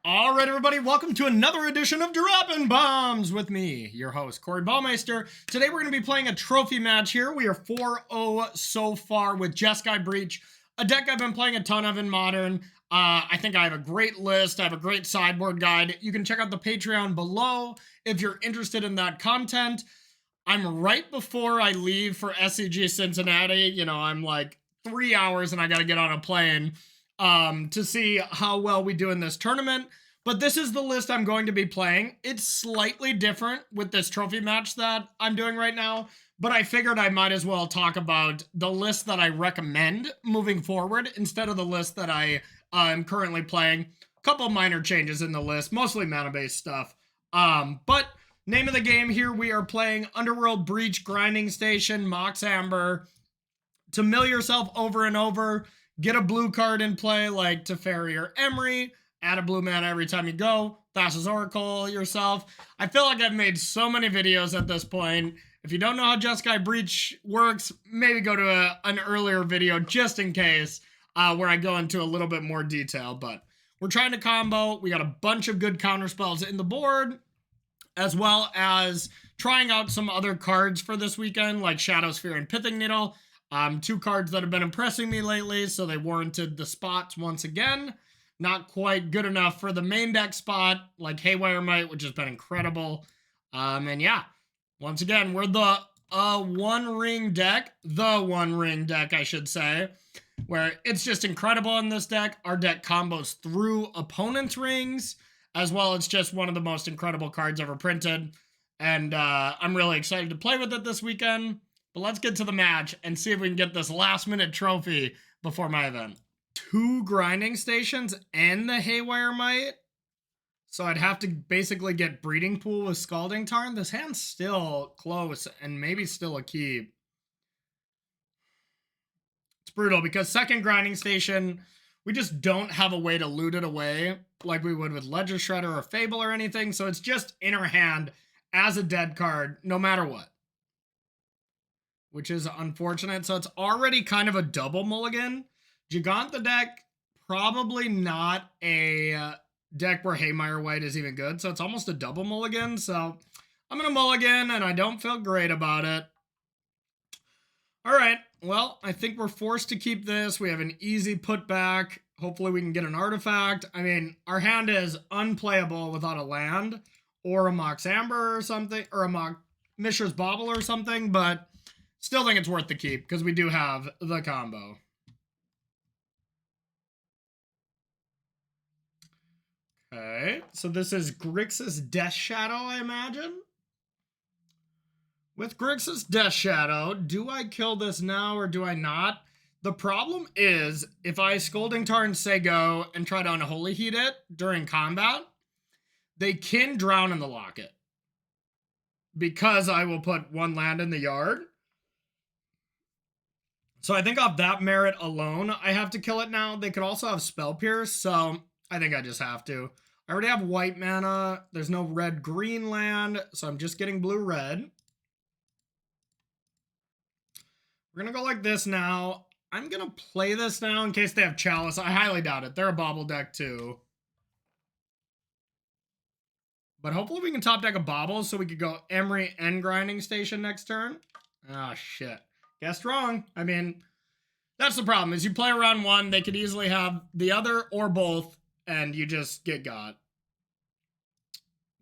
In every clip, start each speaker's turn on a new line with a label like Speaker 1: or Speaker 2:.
Speaker 1: All right, everybody, welcome to another edition of Droppin'Baums with me, your host, Corey Baumeister. Today we're going to be playing a trophy match here. We are 4-0 so far with Jeskai Breach, a deck I've been playing a ton of in Modern. I think I have a great list. I have a great sideboard guide. You can check out the Patreon below if you're interested in that content. I'm right before I leave for SCG Cincinnati. You know, I'm like 3 hours and I got to get on a plane to see how well we do in this tournament. But this is the list I'm going to be playing. It's slightly different with this trophy match that I'm doing right now, but I figured I might as well talk about the list that I recommend moving forward instead of the list that I am currently playing. A couple minor changes in the list, mostly mana-based stuff. But name of the game here, we are playing Underworld Breach, Grinding Station, Mox Amber. To mill yourself over and over, get a blue card in play like Teferi or Emery, add a blue mana every time you go, Thassa's Oracle yourself. I feel like I've made so many videos at this point. If you don't know how Jeskai Breach works, maybe go to an earlier video just in case, where I go into a little bit more detail. But we're trying to combo. We got a bunch of good counter spells in the board, as well as trying out some other cards for this weekend, like Shadow Sphere and Pithing Needle. Two cards that have been impressing me lately, so they warranted the spots once again. Not quite good enough for the main deck spot, like Haywire Might, which has been incredible. And yeah, once again, we're the One Ring deck, I should say, where it's just incredible in this deck. Our deck combos through opponents' rings, as well as just one of the most incredible cards ever printed. And I'm really excited to play with it this weekend. But let's get to the match and see if we can get this last-minute trophy before my event. 2 grinding stations and the Haywire Might. So I'd have to basically get Breeding Pool with Scalding Tarn. This hand's still close and maybe still a keep. It's brutal because second grinding station, we just don't have a way to loot it away like we would with Ledger Shredder or Fable or anything. So it's just in our hand as a dead card no matter what, which is unfortunate. So it's already kind of a double mulligan. Giganta deck, probably not a deck where Haywire White is even good. So it's almost a double mulligan. So I'm going to mulligan, and I don't feel great about it. All right. Well, I think we're forced to keep this. We have an easy putback. Hopefully we can get an artifact. I mean, our hand is unplayable without a land or a Mox Amber or something, or a Mishra's Bauble or something, but still think it's worth the keep because we do have the combo. Okay, so this is Grixis Death Shadow, I imagine. With Grixis Death Shadow, do I kill this now or do I not? The problem is, if I Scalding Tarn say go and try to Unholy Heat it during combat, they can drown in the locket, because I will put 1 land in the yard. So I think off that merit alone, I have to kill it now. They could also have Spell Pierce, so I think I just have to. I already have white mana. There's no red-green land, so I'm just getting blue-red. We're going to go like this now. I'm going to play this now in case they have Chalice. I highly doubt it. They're a Bauble deck, too. But hopefully we can top deck a Bauble so we could go Emery and Grinding Station next turn. Oh, shit. Guessed wrong. I mean, that's the problem, is you play around one, they could easily have the other or both, and you just get got.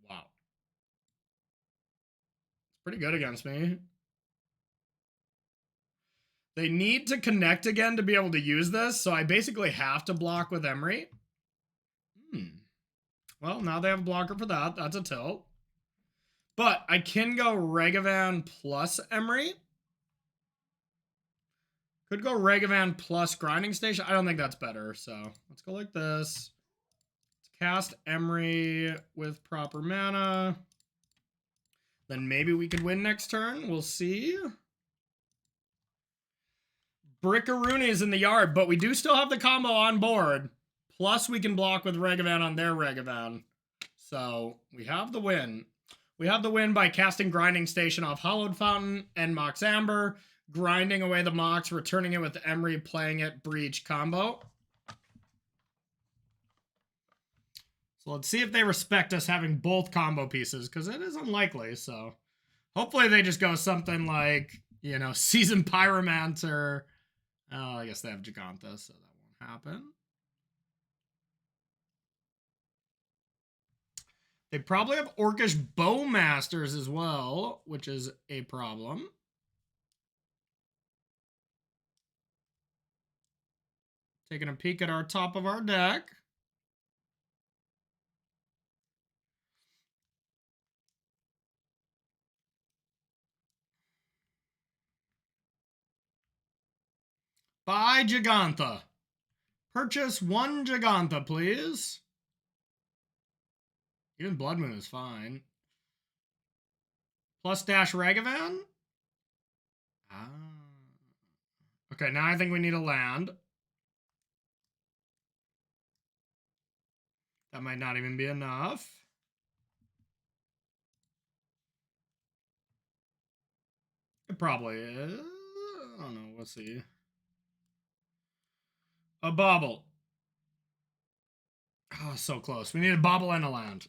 Speaker 1: Wow. It's pretty good against me. They need to connect again to be able to use this, so I basically have to block with Emery. Well, now they have a blocker for that. That's a tilt. But I can go Regavan plus Emery. Could go Regavan plus Grinding Station. I don't think that's better, so let's go like this. Let's cast Emery with proper mana. Then maybe we could win next turn. We'll see. Brickaroony is in the yard, but we do still have the combo on board. Plus, we can block with Regavan on their Regavan. So we have the win. We have the win by casting Grinding Station off Hallowed Fountain and Mox Amber, grinding away the Mox, returning it with Emery, playing it Breach combo. So let's see if they respect us having both combo pieces, because it is unlikely. So hopefully they just go something like, you know, Seasoned Pyromancer. Oh, I guess they have Giganta, so that won't happen. They probably have Orcish Bowmasters as well, which is a problem. Taking a peek at our top of our deck. Buy Giganta. Purchase 1 Giganta, please. Even Blood Moon is fine. Plus dash Ragavan? Ah. Okay, now I think we need a land. That might not even be enough. It probably is. I don't know. We'll see. A bauble. Oh, so close. We need a bauble and a land.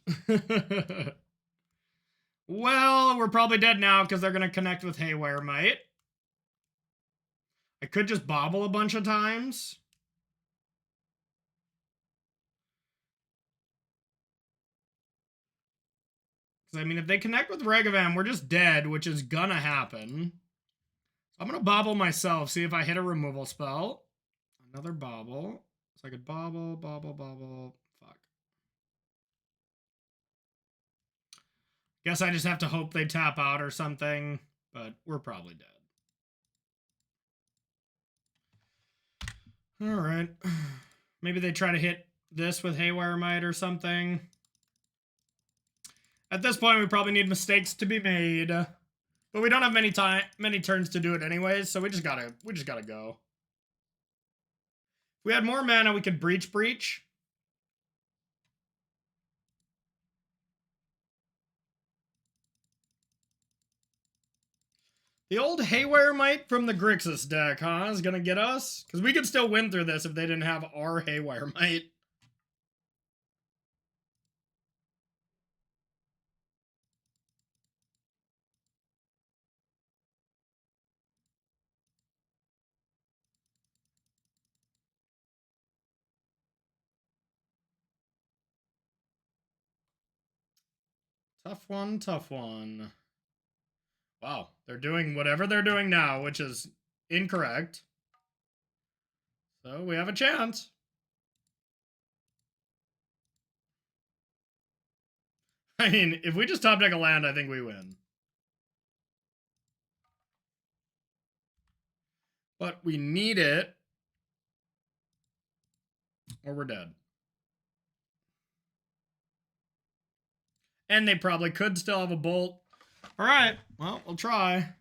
Speaker 1: Well, we're probably dead now because they're going to connect with Haywire Might. I could just bauble a bunch of times. Because, I mean, if they connect with Ragavan, we're just dead, which is going to happen. I'm going to bauble myself, see if I hit a removal spell. Another bauble. So I could bauble. Fuck. Guess I just have to hope they tap out or something, but we're probably dead. All right. Maybe they try to hit this with Haywire Might or something. At this point, we probably need mistakes to be made, but we don't have many turns to do it anyways, so we just gotta go. If we had more mana, we could breach. The old Haywire Might from the Grixis deck, huh, is gonna get us? Because we could still win through this if they didn't have our Haywire Might. Tough one. Wow, they're doing whatever they're doing now, which is incorrect. So we have a chance. I mean, if we just top deck a land, I think we win. But we need it, or we're dead. And they probably could still have a bolt. All right, well, we'll try.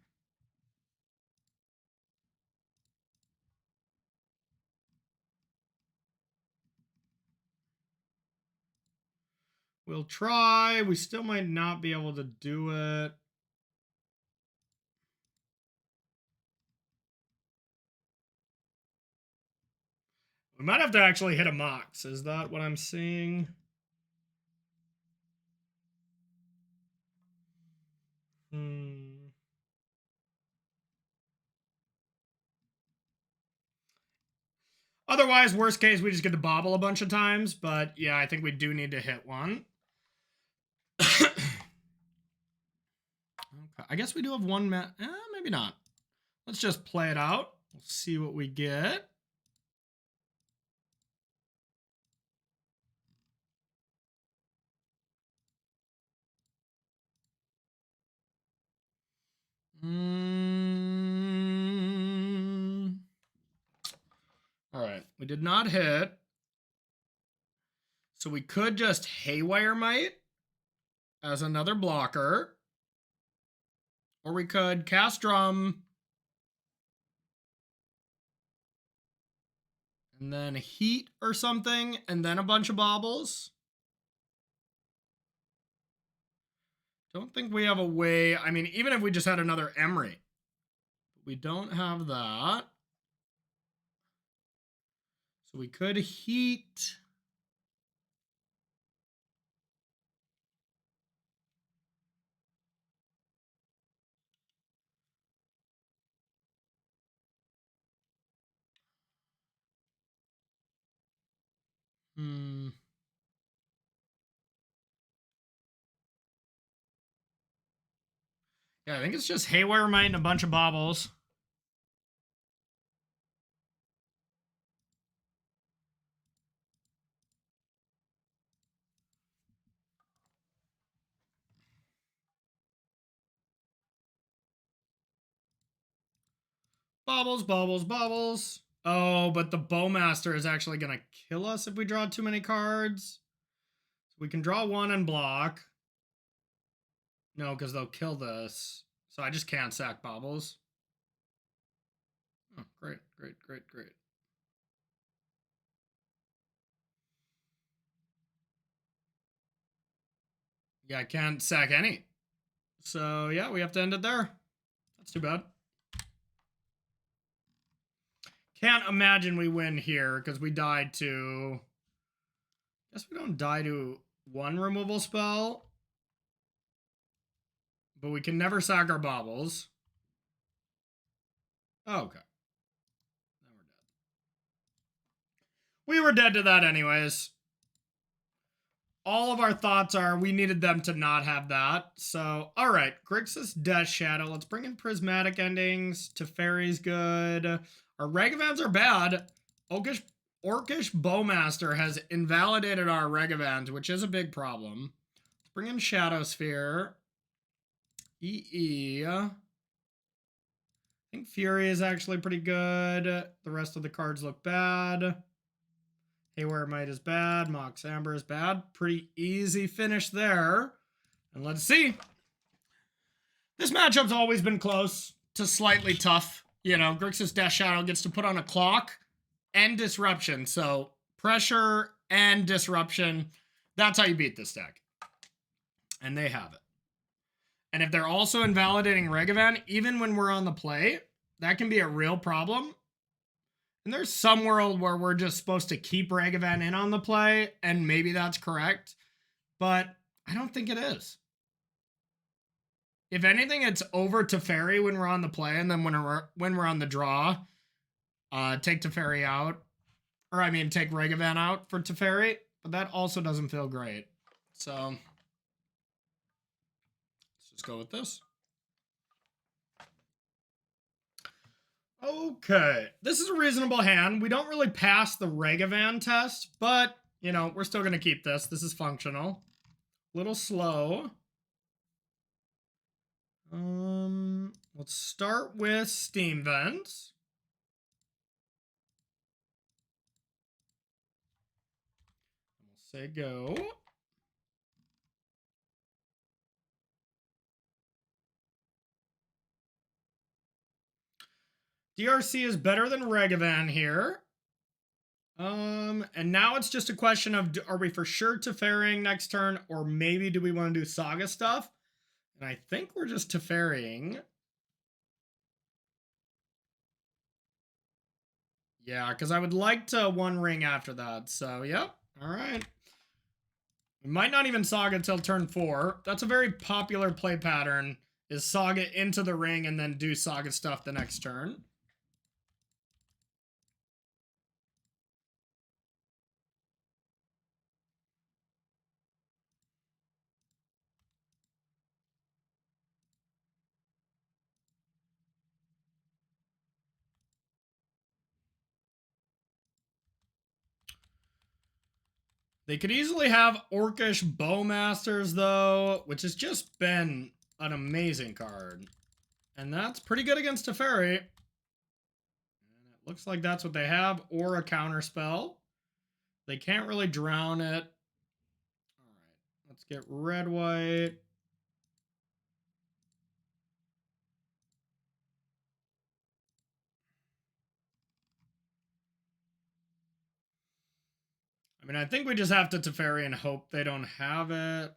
Speaker 1: We'll try. We still might not be able to do it. We might have to actually hit a Mox. Is that what I'm seeing? Otherwise, worst case, we just get to bobble a bunch of times. But yeah, I think we do need to hit one. Okay, I guess we do have one maybe not. Let's just play it out. We'll see what we get. All right, we did not hit. So we could just Haywire Might as another blocker. Or we could cast Drum. And then Heat or something. And then a bunch of baubles. Don't think we have a way. I mean, even if we just had another Emery. We don't have that. So we could Heat. Hmm. Yeah, I think it's just Haywire Mite and a bunch of baubles. Baubles, baubles, baubles. Oh, but the Bowmaster is actually going to kill us if we draw too many cards. So we can draw one and block. No, because they'll kill this. So I just can't sack baubles. Oh, great, great, great, great. Yeah, I can't sack any. So yeah, we have to end it there. That's too bad. Can't imagine we win here because we died to... Guess we don't die to one removal spell. But we can never sack our baubles. Oh, okay. Then we're dead. We were dead to that anyways. All of our thoughts are we needed them to not have that. So, all right. Grixis Death Shadow. Let's bring in Prismatic Endings. Teferi's good. Our Regavans are bad. Orcish Bowmaster has invalidated our Regavans, which is a big problem. Let's bring in Shadow Sphere. EE. I think Fury is actually pretty good. The rest of the cards look bad. Haywire Mite is bad. Mox Amber is bad. Pretty easy finish there. And let's see. This matchup's always been close to slightly tough. You know, Grixis Death Shadow gets to put on a clock and disruption. So pressure and disruption. That's how you beat this deck. And they have it. And if they're also invalidating Regavan, even when we're on the play, that can be a real problem. And there's some world where we're just supposed to keep Regavan in on the play, and maybe that's correct. But I don't think it is. If anything, it's over Teferi when we're on the play, and then when we're on the draw, take Teferi out. Or, I mean, take Regavan out for Teferi. But that also doesn't feel great. So, let's just go with this. Okay, this is a reasonable hand. We don't really pass the Regavan test, but, you know, we're still going to keep this. This is functional. Little slow. Let's start with Steam Vents. We'll say go. DRC is better than Regavan here. And now it's just a question of, are we for sure Teferiing next turn, or maybe do we want to do Saga stuff? And I think we're just Teferiing. Yeah, because I would like to one ring after that. So, yep. All right. We might not even Saga till turn 4. That's a very popular play pattern, is Saga into the ring and then do Saga stuff the next turn. They could easily have Orcish Bowmasters, though, which has just been an amazing card. And that's pretty good against Teferi. And it looks like that's what they have, or a counter spell. They can't really drown it. All right, let's get red-white. I mean, I think we just have to Teferi and hope they don't have it.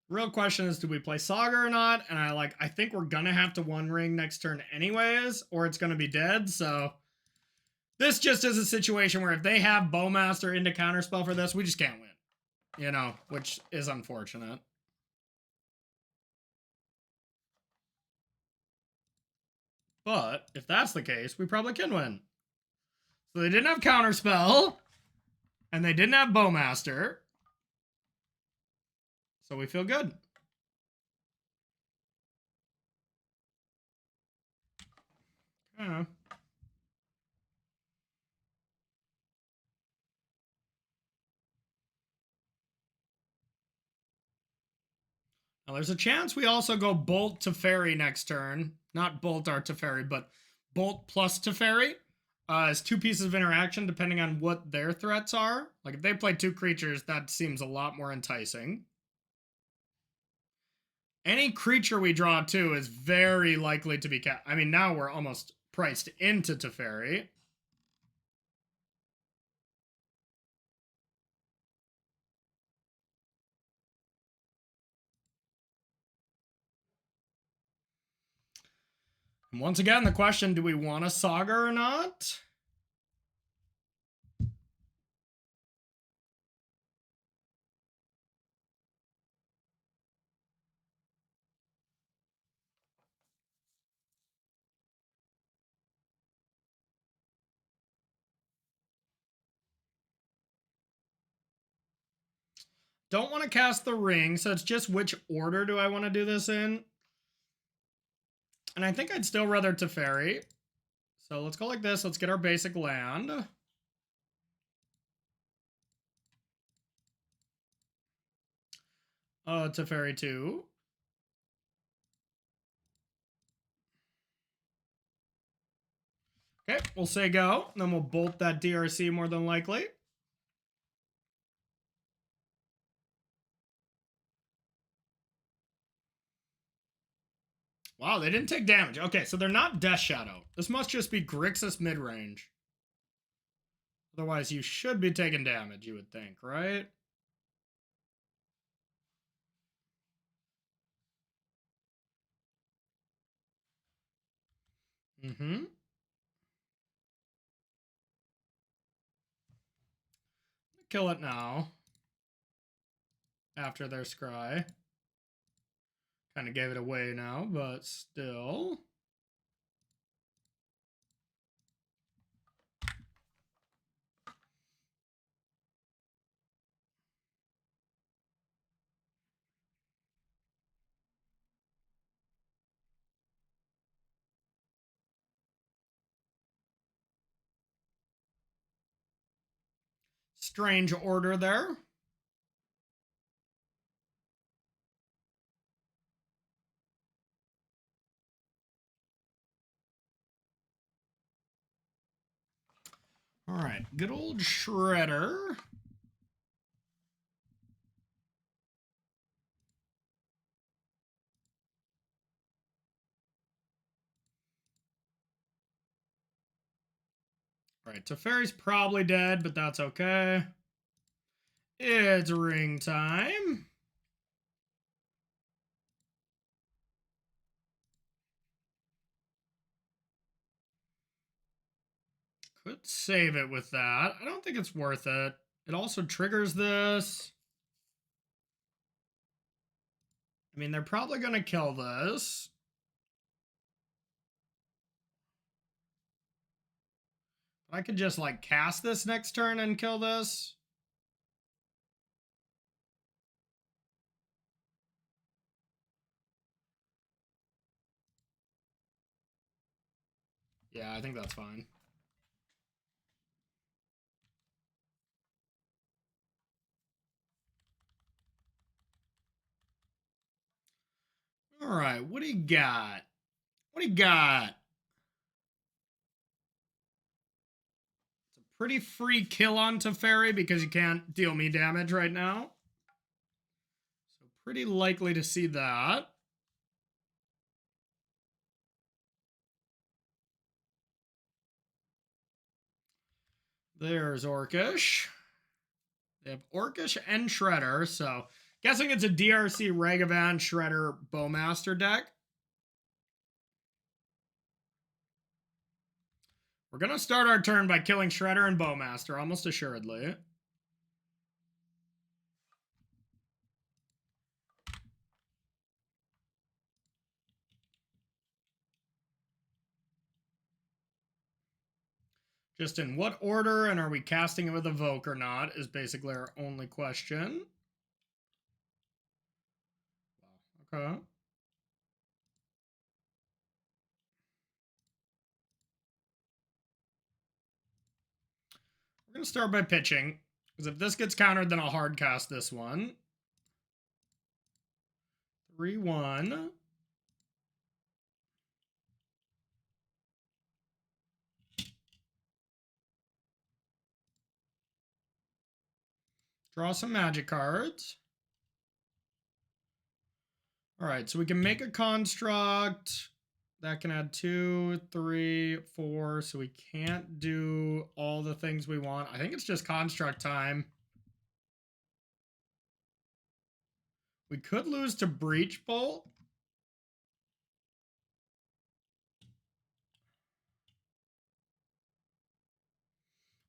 Speaker 1: Real question is, do we play Saga or not? And I think we're gonna have to one ring next turn anyways, or it's gonna be dead, so this just is a situation where if they have Bowmaster into counterspell for this, we just can't win. You know, which is unfortunate. But if that's the case, we probably can win. So they didn't have counterspell. And they didn't have Bowmaster. So we feel good. Yeah. Now there's a chance we also go Bolt Teferi next turn. Not Bolt our Teferi, but Bolt plus Teferi. As 2 pieces of interaction depending on what their threats are. Like if they play 2 creatures, that seems a lot more enticing. Any creature we draw too is very likely to be I mean, now we're almost priced into Teferi. And once again, the question, do we want a Saga or not? Don't want to cast the ring, so it's just which order do I want to do this in? And I think I'd still rather Teferi. So let's go like this. Let's get our basic land. Teferi 2. Okay, we'll say go. Then we'll bolt that DRC more than likely. Wow, they didn't take damage. Okay, so they're not Death Shadow. This must just be Grixis mid-range. Otherwise, you should be taking damage, you would think, right? Mm-hmm. Kill it now. After their scry. Kind of gave it away now, but still. Strange order there. All right, good old Shredder. All right, Teferi's probably dead, but that's okay. It's ring time. Could save it with that. I don't think it's worth it. It also triggers this. I mean, they're probably going to kill this. I could just, like, cast this next turn and kill this. Yeah, I think that's fine. All right, what do you got? What do you got? It's a pretty free kill on Teferi because you can't deal me damage right now. So pretty likely to see that. There's Orcish. They have Orcish and Shredder, so guessing it's a DRC Ragavan Shredder Bowmaster deck. We're going to start our turn by killing Shredder and Bowmaster, almost assuredly. Just in what order, and are we casting it with Evoke or not, is basically our only question. Okay. We're going to start by pitching, because if this gets countered, then I'll hard cast this one. 3-1. Draw some magic cards. All right, so we can make a construct that can add 2, 3, 4. So we can't do all the things we want. I think it's just construct time. We could lose to Breach Bolt.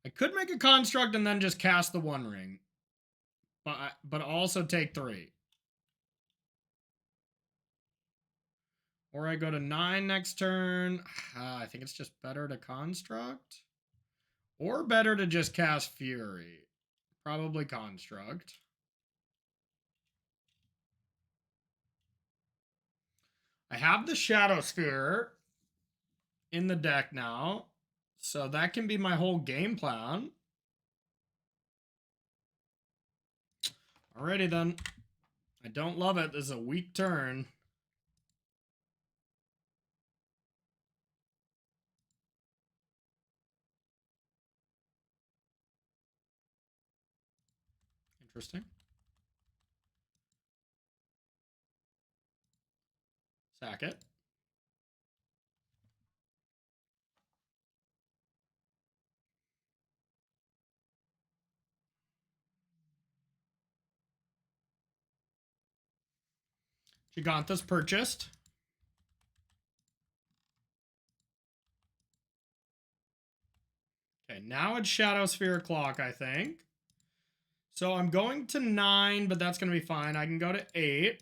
Speaker 1: I could make a construct and then just cast the One Ring, but also take 3. Or I go to 9 next turn. I think it's just better to construct. Or better to just cast Fury. Probably construct. I have the Shadow Sphere in the deck now, so that can be my whole game plan. Alrighty then. I don't love it. This is a weak turn. Interesting. Sack it. Gigantha's purchased. Okay, now it's Shadow Sphere Clock, I think. So I'm going to 9, but that's going to be fine. I can go to 8.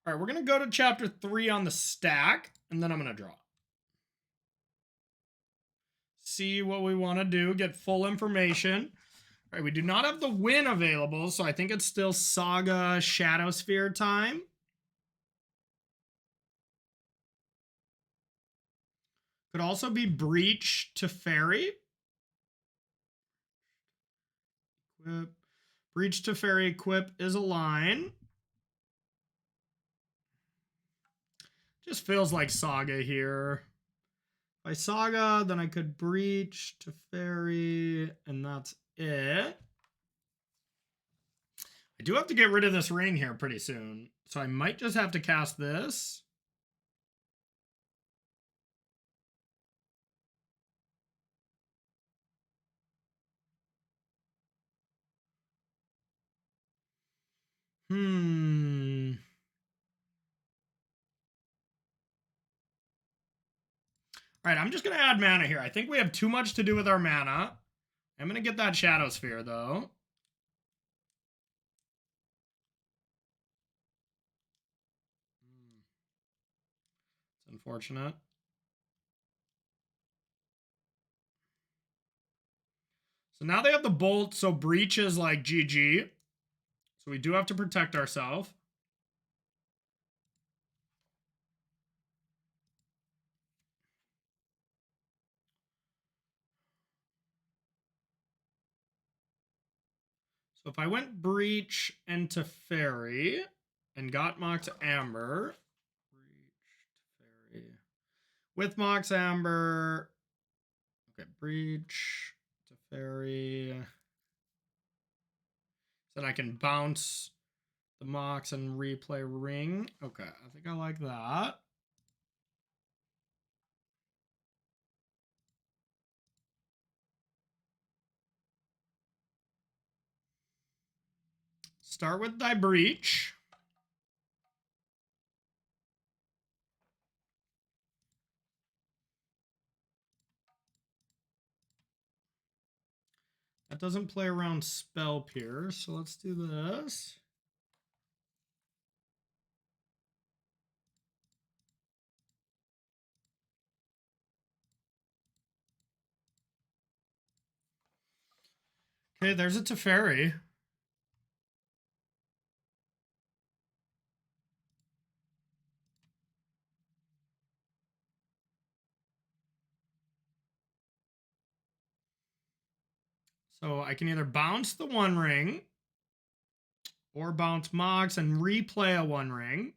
Speaker 1: All right, we're going to go to chapter 3 on the stack, and then I'm going to draw. See what we want to do, get full information. All right, we do not have the win available, so I think it's still Saga Shadow Sphere time. Could also be Breach to Fairy. Equip. Breach to Fairy equip is a line. Just feels like Saga here. If I Saga, then I could Breach to Fairy, and that's it. I do have to get rid of this ring here pretty soon, so I might just have to cast this. All right, I'm just going to add mana here. I think we have too much to do with our mana. I'm going to get that Shadow Sphere, though. It's unfortunate. So now they have the Bolt, so Breach is like GG. So we do have to protect ourselves. So if I went Breach into Fairy and got Mox Amber, Breach to Fairy with Mox Amber, okay, Breach to Fairy, then I can bounce the Mox and replay Ring. Okay, I think I like that. Start with thy Breach. That doesn't play around Spell Pierce, so let's do this. Okay, there's a Teferi. So I can either bounce the One Ring or bounce Mox and replay a One Ring.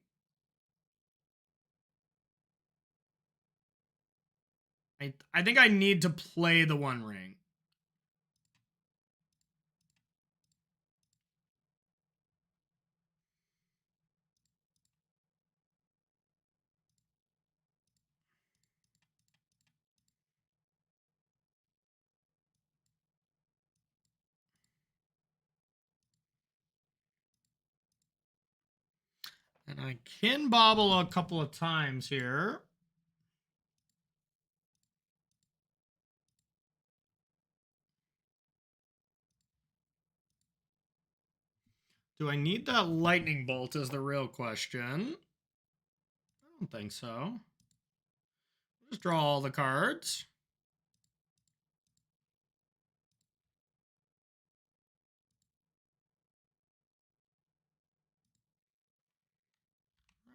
Speaker 1: I think I need to play the One Ring. And I can bobble a couple of times here. Do I need that lightning bolt is the real question. I don't think so. Just draw all the cards.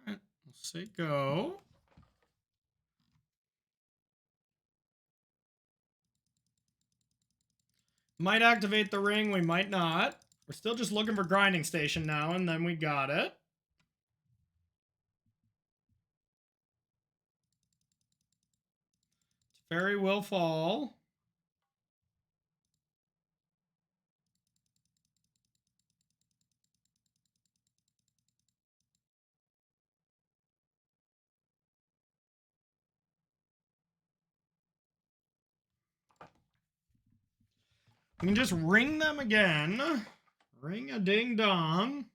Speaker 1: All right, we'll say go. Might activate the ring, we might not. We're still just looking for grinding station now, and then we got it. Fairy will fall. We can just ring them again. Ring a ding dong.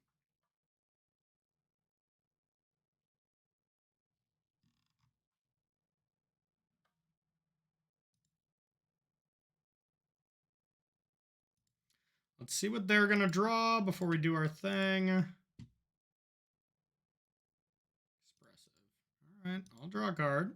Speaker 1: Let's see what they're going to draw before we do our thing. Expressive. All right, I'll draw a card.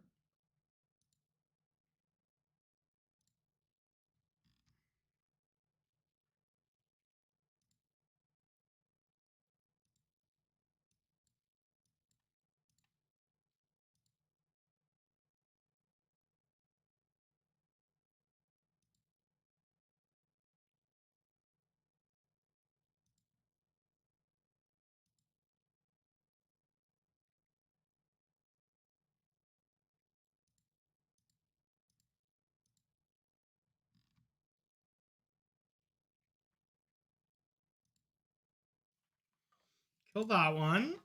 Speaker 1: Kill that one.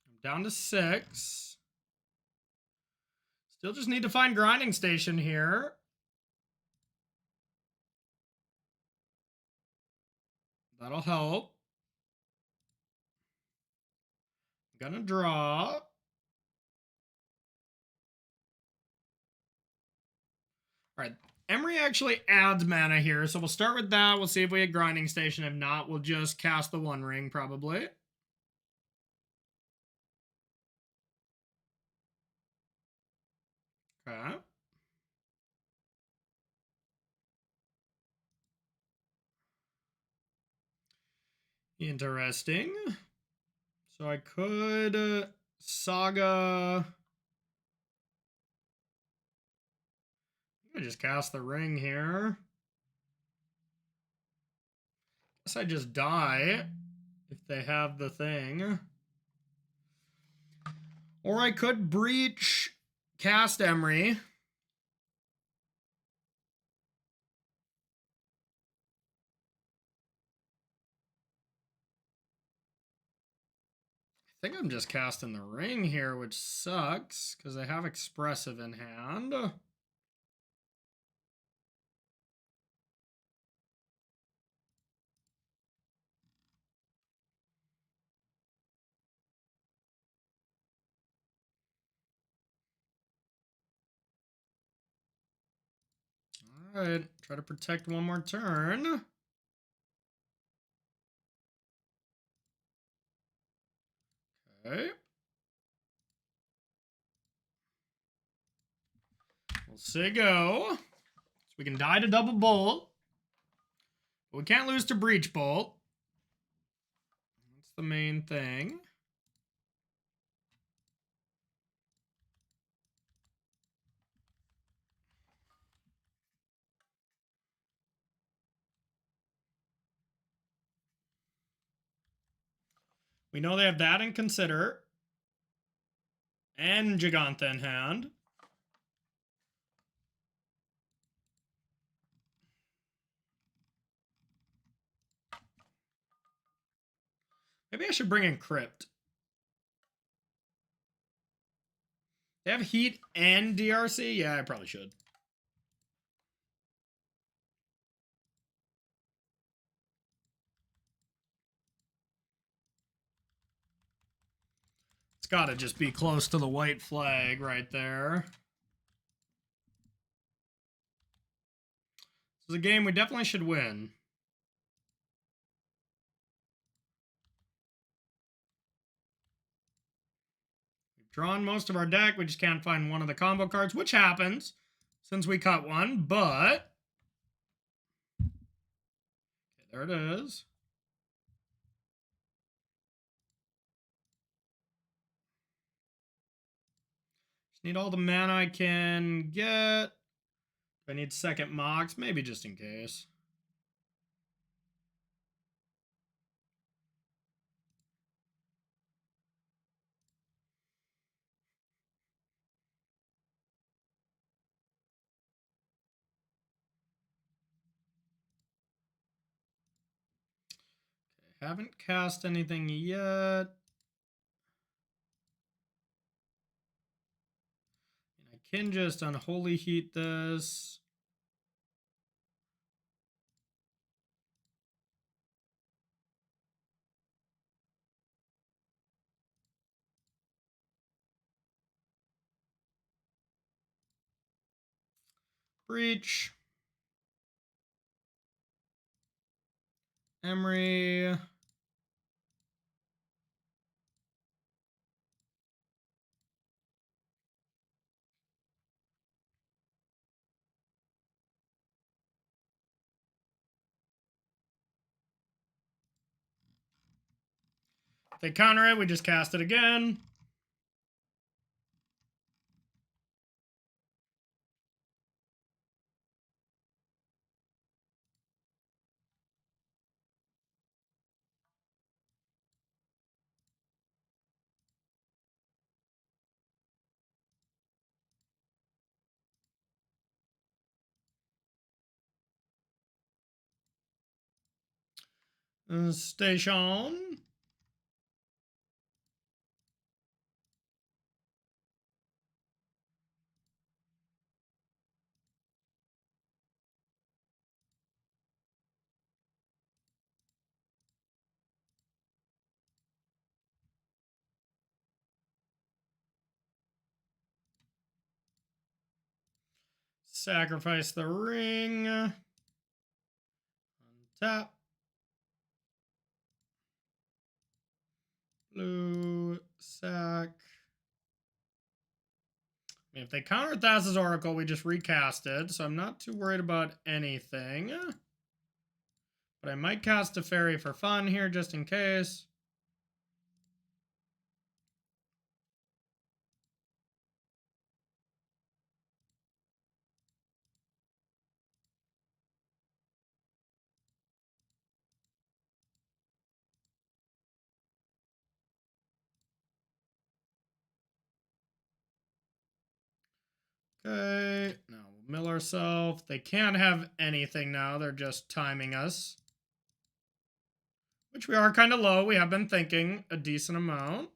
Speaker 1: I'm down to 6. Still just need to find grinding station here. That'll help. I'm gonna draw. All right, Emery actually adds mana here, so we'll start with that. We'll see if we get grinding station. If not, we'll just cast the One Ring probably. Okay. Interesting. So I could Saga. I just cast the ring here. Guess I just die if they have the thing. Or I could breach, cast Emery. I think I'm just casting the ring here, which sucks because I have expressive in hand. Alright, try to protect one more turn. Okay. We'll say go. So we can die to double bolt. But we can't lose to breach bolt. That's the main thing. We know they have that in consider. And Giganta in hand. Maybe I should bring in Crypt. They have Heat and DRC? Yeah, I probably should. It's gotta just be close to the white flag right there. This is a game we definitely should win. We've drawn most of our deck. We just can't find one of the combo cards, which happens since we cut one, but... Okay, there it is. Just need all the mana I can get. I need second Mox, maybe just in case. Okay, haven't cast anything yet. I can just unholy heat this. Breach. Emery. If they counter it, we just cast it again. Station. Sacrifice the ring. Untap. Blue. Sack. If they counter Thassa's Oracle, we just recast it, so I'm not too worried about anything. But I might cast a fairy for fun here, just in case. Okay, now we'll mill ourselves. They can't have anything now. They're just timing us. Which we are kind of low. We have been thinking a decent amount.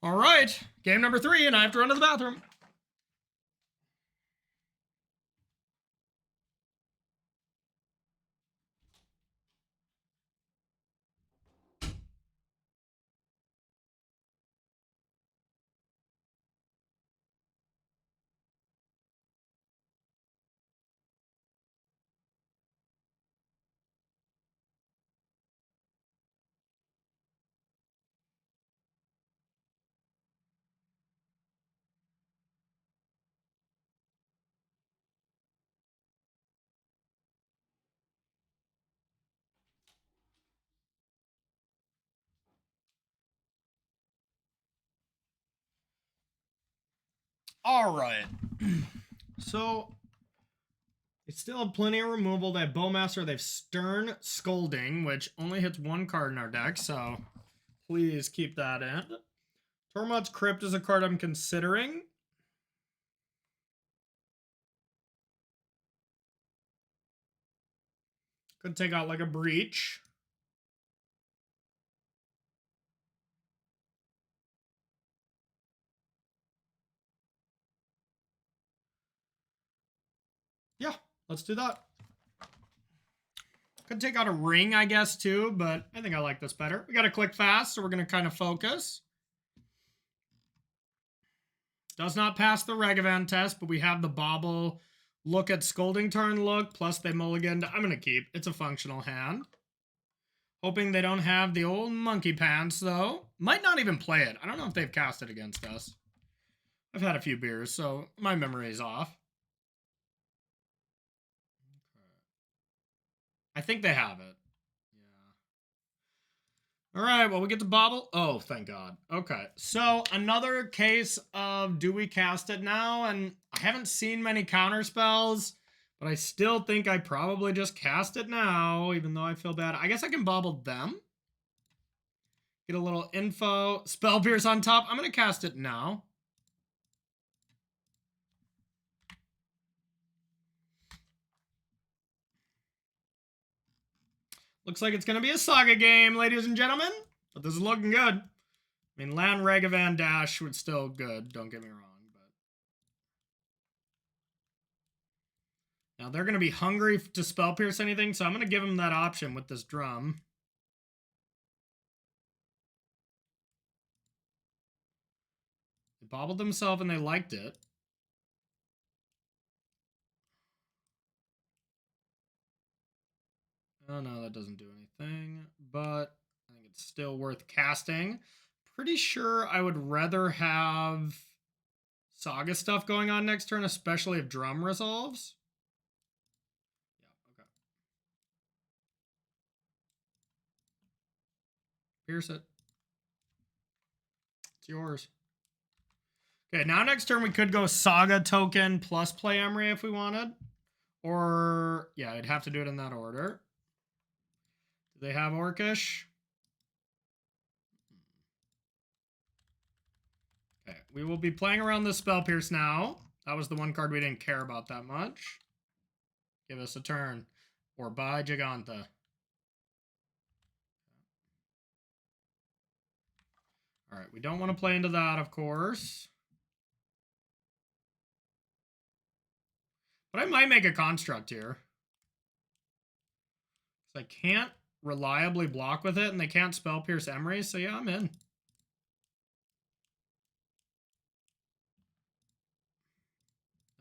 Speaker 1: All right, game number 3, and I have to run to the bathroom. All right. So they still have plenty of removal. They have Bowmaster. They have Stern Scolding, which only hits 1 card in our deck, so please keep that in. Tormod's Crypt is a card I'm considering. Could take out like a Breach. Yeah, let's do that. Could take out a Ring, I guess, too, but I think I like this better. We got to click fast, so we're going to kind of focus. Does not pass the Regavan test, but we have the Bobble look at Scolding turn look, plus they mulliganed. I'm going to keep. It's a functional hand. Hoping they don't have the old monkey pants, though. Might not even play it. I don't know if they've cast it against us. I've had a few beers, so my memory is off. I think they have it. Yeah. All right, well, we get to Bobble. Oh, thank God. Okay, so another case of do we cast it now? And I haven't seen many counter spells, but I still think I probably just cast it now, even though I feel bad. I guess I can Bobble them. Get a little info. Spell Pierce on top. I'm going to cast it now. Looks like it's going to be a Saga game, ladies and gentlemen. But this is looking good. I mean, Land Regavan Dash would still good. Don't get me wrong. But now they're going to be hungry to Spell Pierce anything, so I'm going to give them that option with this drum. They bobbled themselves and they liked it. Oh, no, that doesn't do anything. But I think it's still worth casting. Pretty sure I would rather have Saga stuff going on next turn, especially if drum resolves. Yeah, okay. Pierce it. It's yours. Okay, now next turn we could go Saga token plus play Emery if we wanted. Or, yeah, I'd have to do it in that order. Do they have Orcish? Okay, we will be playing around the Spell Pierce now. That was the one card we didn't care about that much. Give us a turn. Or buy Giganta. All right, we don't want to play into that, of course. But I might make a construct here. Because I can't reliably block with it, and they can't Spell Pierce Emery, so yeah, I'm in. And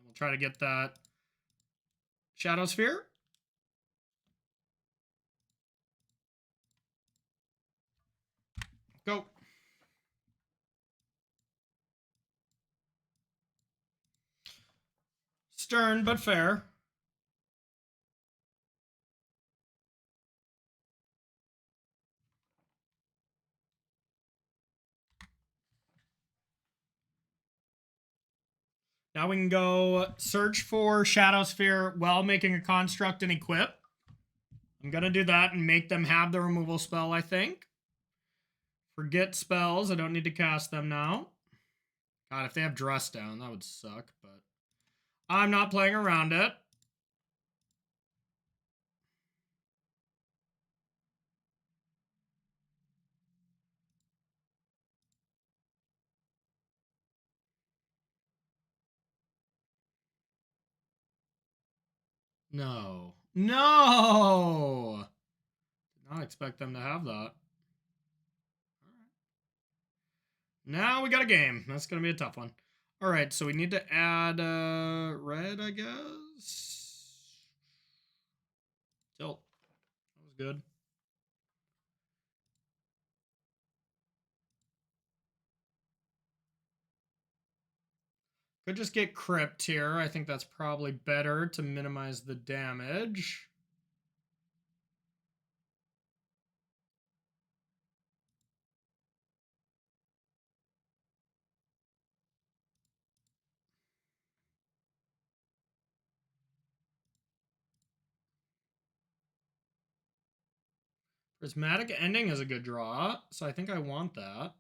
Speaker 1: we'll try to get that Shadow Sphere. Go. Stern, but fair. Now we can go search for Shadow Sphere while making a construct and equip. I'm going to do that and make them have the removal spell, I think. Forget spells. I don't need to cast them now. God, if they have Dress down, that would suck, but I'm not playing around it. No. No! Did not expect them to have that. Now we got a game. That's going to be a tough one. All right, so we need to add red, I guess. Tilt. That was good. Could just get crypt here. I think that's probably better to minimize the damage. Prismatic Ending is a good draw, so I think I want that.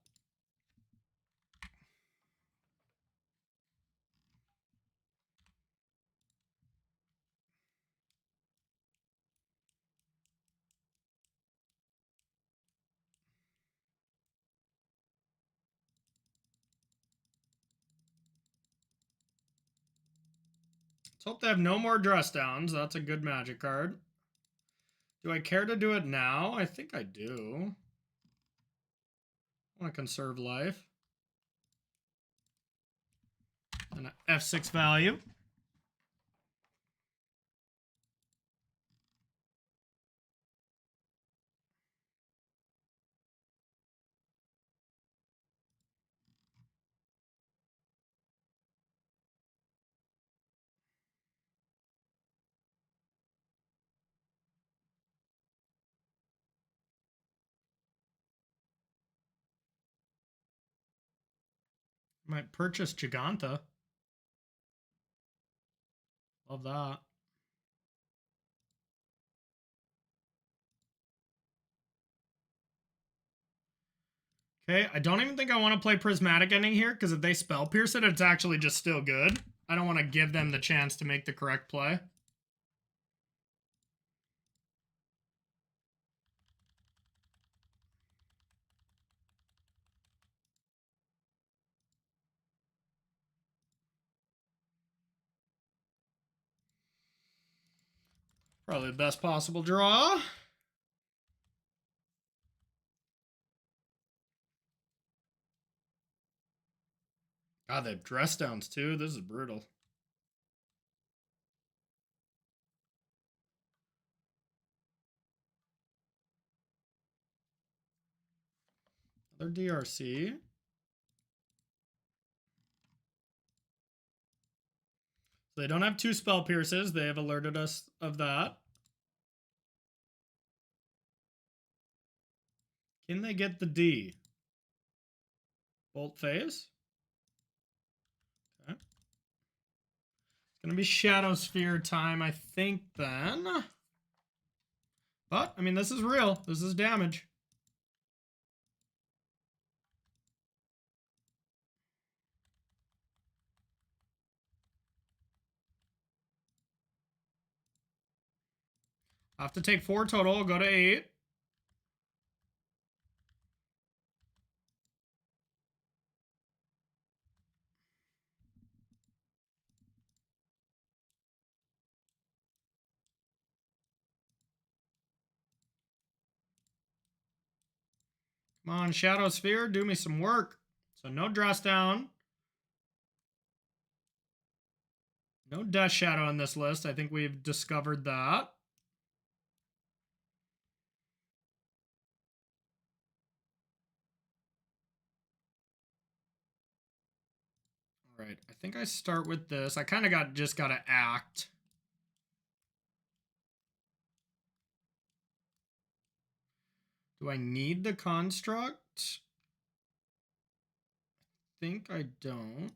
Speaker 1: Let's hope they have no more dress downs. That's a good magic card. Do I care to do it now? I think I do. I want to conserve life. And an F6 value. Might purchase Giganta. Love that. Okay, I don't even think I want to play Prismatic Ending here, because if they Spell Pierce it, it's actually just still good. I don't want to give them the chance to make the correct play. Probably the best possible draw. God, they have dress downs too. This is brutal. Another DRC. So they don't have 2 Spell Pierces. They have alerted us of that. Can they get the D? Bolt Phase? Okay. It's going to be Shadow Sphere time, I think, then. But, I mean, this is real. This is damage. I have to take 4 total. Go to 8. Come on, Shadow Sphere, do me some work. So no dress down. No Death Shadow in this list. I think we've discovered that. All right, I think I start with this. I kind of just got to act. Do I need the construct? I think I don't.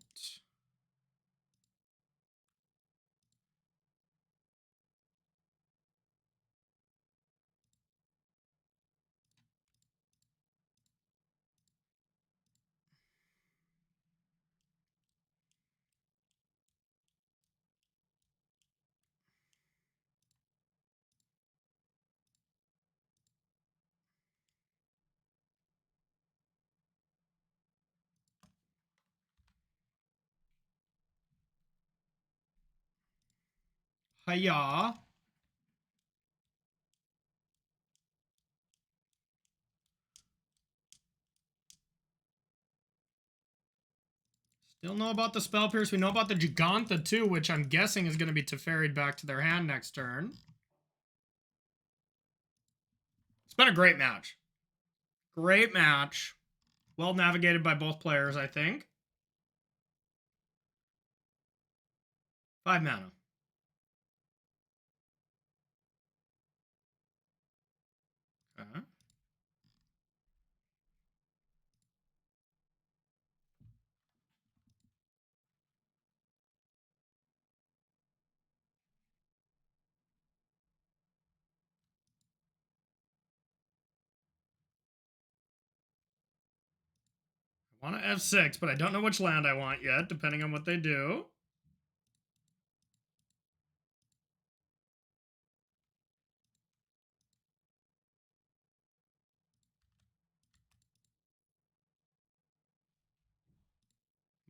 Speaker 1: Hiya. Still know about the Spell Pierce. We know about the Giganta too, which I'm guessing is going to be Teferi'd back to their hand next turn. It's been a great match. Great match. Well navigated by both players, I think. 5 mana. Okay. I want to F6, but I don't know which land I want yet, depending on what they do.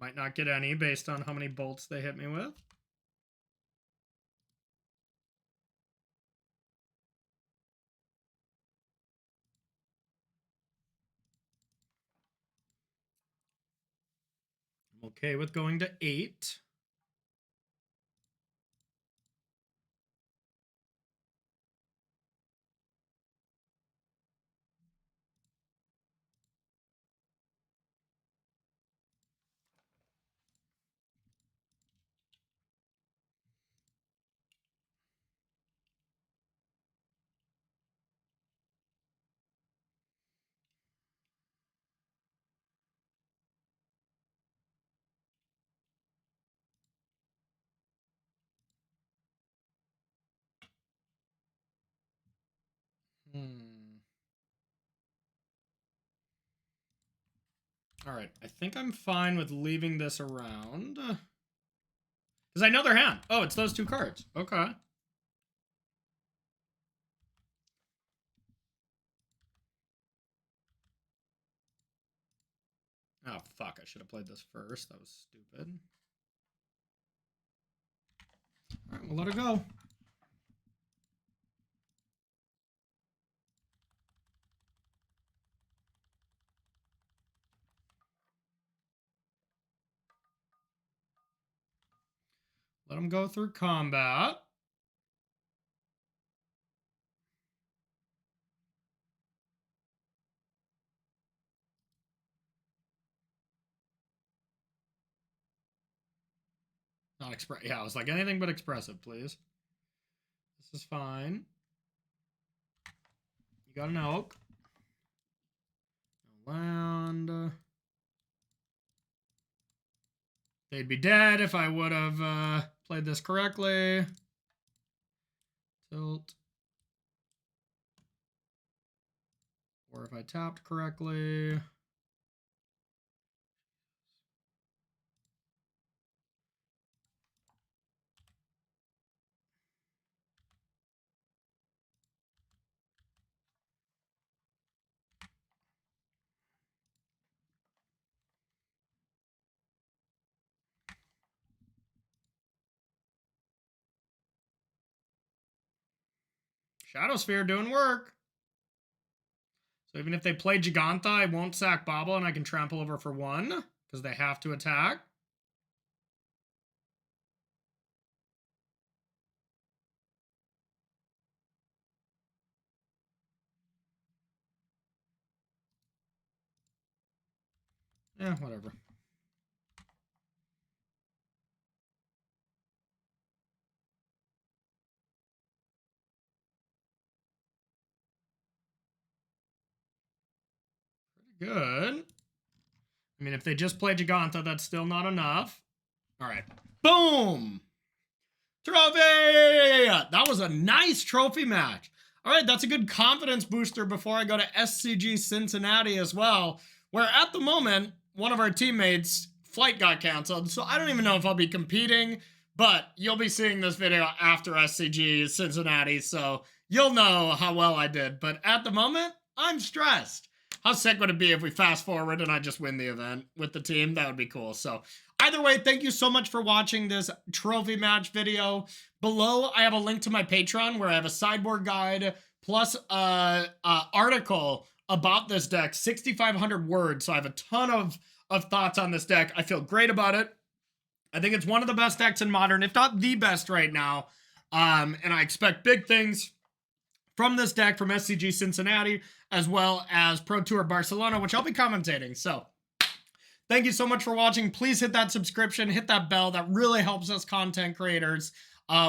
Speaker 1: Might not get any based on how many bolts they hit me with. I'm okay with going to 8. All right, I think I'm fine with leaving this around. Because I know their hand. Oh, it's those 2 cards. Okay. Oh, fuck. I should have played this first. That was stupid. All right, we'll let it go. Let them go through combat. Not express. Yeah, I was like, anything but expressive, please. This is fine. You got an elk. No land. They'd be dead if I would have played this correctly. Tilt. Or if I tapped correctly. Shadow Sphere doing work. So even if they play Giganta, I won't sack Bobble and I can trample over for 1 because they have to attack. Yeah, whatever. Pretty good. I mean, if they just play Giganta, that's still not enough. All right. Boom! Trophy! That was a nice trophy match. All right, that's a good confidence booster before I go to SCG Cincinnati as well, where at the moment, one of our teammates' flight got canceled, so I don't even know if I'll be competing, but you'll be seeing this video after SCG Cincinnati, so you'll know how well I did. But at the moment, I'm stressed. How sick would it be if we fast forward and I just win the event with the team? That would be cool. So either way, thank you so much for watching this trophy match video. Below, I have a link to my Patreon where I have a sideboard guide plus a article about this deck, 6,500 words. So I have a ton of of thoughts on this deck. I feel great about it. I think it's one of the best decks in Modern, if not the best right now. And I expect big things from this deck from SCG Cincinnati, as well as Pro Tour Barcelona, which I'll be commentating. So thank you so much for watching. Please hit that subscription, hit that bell. That really helps us content creators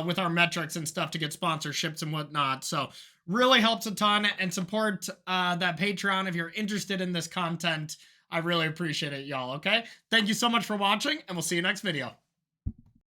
Speaker 1: with our metrics and stuff to get sponsorships and whatnot. So really helps a ton, and support that Patreon if you're interested in this content. I really appreciate it, y'all, okay? Thank you so much for watching, and we'll see you next video.